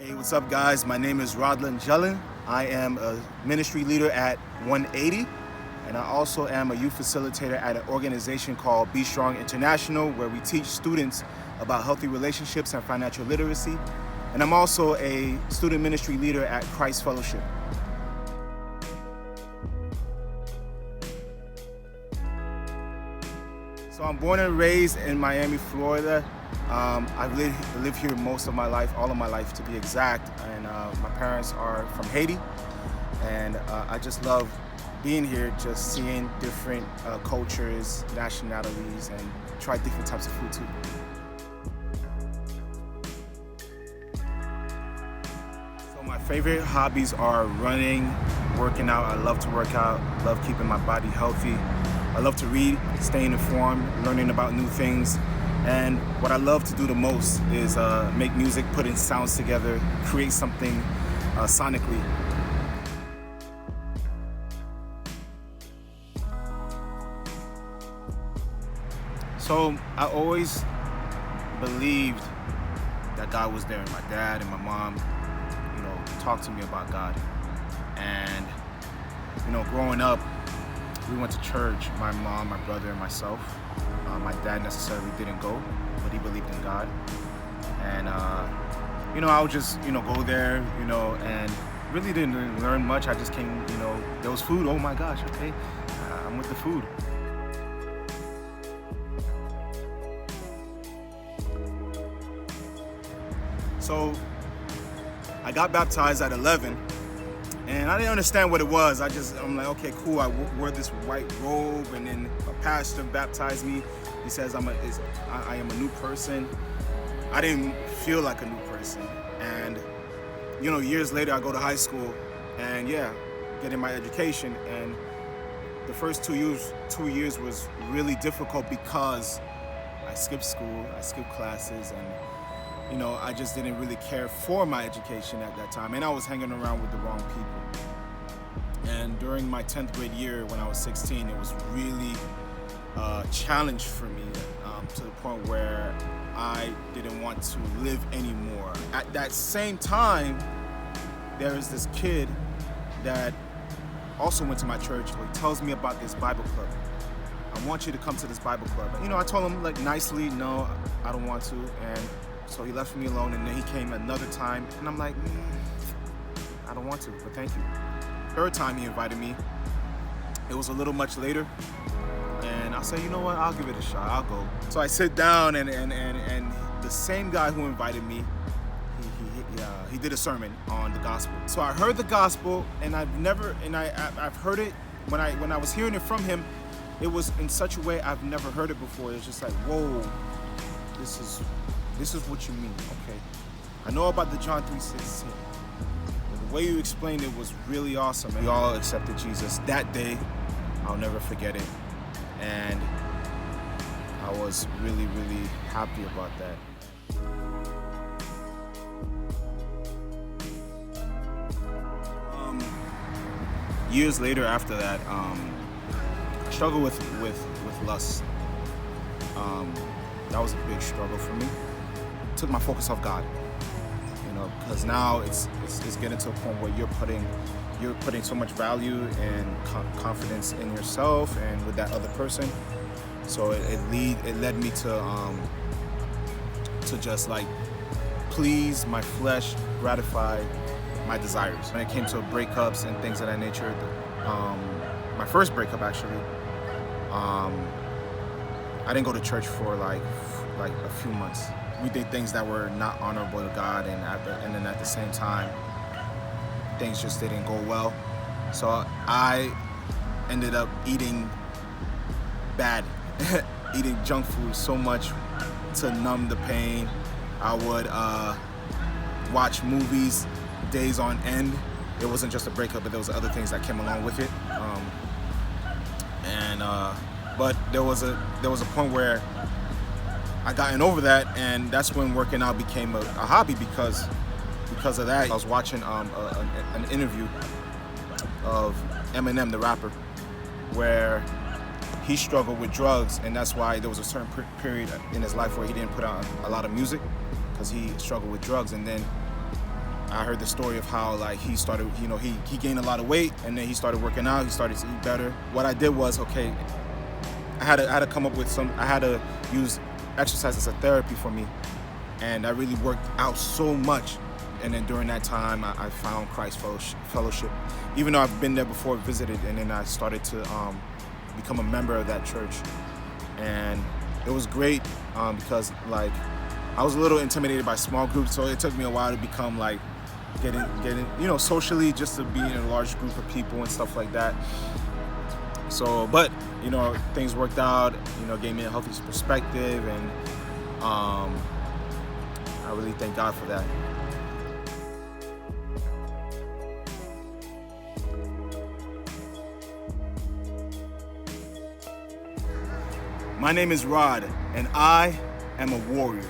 Hey, what's up, guys? My name is Rodlin Jellin. I am a ministry leader at 180, and I also am a youth facilitator at an organization called Be Strong International, where we teach students about healthy relationships and financial literacy. And I'm also a student ministry leader at Christ Fellowship. So I'm born and raised in Miami, Florida. I've lived here most of my life, all of my life to be exact, and my parents are from Haiti, and I just love being here, just seeing different cultures, nationalities, and try different types of food too. So my favorite hobbies are running, working out. I love to work out, love keeping my body healthy. I love to read, staying informed, learning about new things. And what I love to do the most is make music, put in sounds together, create something sonically. So I always believed that God was there, and my dad and my mom, talked to me about God. And, growing up, we went to church, my mom, my brother, and myself. My dad necessarily didn't go, but he believed in God. And, I would just, go there, and really didn't learn much. I just came, there was food. Oh my gosh, okay, I'm with the food. So I got baptized at 11. And I didn't understand what it was. I'm like, okay, cool. I wore this white robe, and then a pastor baptized me. He says I am a new person. I didn't feel like a new person. And, years later, I go to high school, and getting my education. And the first 2 years was really difficult because I skipped school, I skipped classes, and I just didn't really care for my education at that time, and I was hanging around with the wrong people. And during my 10th grade year, when I was 16, it was really a challenge for me, to the point where I didn't want to live anymore. At that same time, there is this kid that also went to my church, who tells me about this Bible club. I want you to come to this Bible club. I told him nicely, no, I don't want to, and so he left me alone, and then he came another time, and I'm like, I don't want to, but thank you. Third time he invited me, it was a little much later, and I said, you know what, I'll give it a shot, I'll go. So I sit down, and the same guy who invited me, he did a sermon on the gospel. So I heard the gospel, and I've heard it, when I was hearing it from him, it was in such a way I've never heard it before. It's just like, whoa, this is what you mean, okay? I know about the John 3:16. The way you explained it was really awesome. We all accepted Jesus that day. I'll never forget it. And I was really, really happy about that. Years later after that, I struggled with lust. That was a big struggle for me. Took my focus off God, because now it's getting to a point where you're putting so much value and confidence in yourself and with that other person. So it led me to just please my flesh, gratify my desires. When it came to breakups and things of that nature, my first breakup actually, I didn't go to church for like a few months. We did things that were not honorable to God, and then at the same time, things just didn't go well. So I ended up eating bad, eating junk food so much to numb the pain. I would watch movies days on end. It wasn't just a breakup, but there was other things that came along with it. But there was a point where I gotten over that, and that's when working out became a hobby because of that. I was watching an interview of Eminem, the rapper, where he struggled with drugs, and that's why there was a certain period in his life where he didn't put out a lot of music, because he struggled with drugs. And then I heard the story of how like he started, he gained a lot of weight, and then he started working out. He started to eat better. What I did was, okay, I had to come up with I had to use exercise as a therapy for me, and I really worked out so much. And then during that time, I found Christ Fellowship, even though I've been there before, visited, and then I started to become a member of that church. And it was great because like I was a little intimidated by small groups, so it took me a while to become like getting socially, just to be in a large group of people and stuff like that. So, but things worked out, gave me a healthy perspective, and I really thank God for that. My name is Rod, and I am a warrior.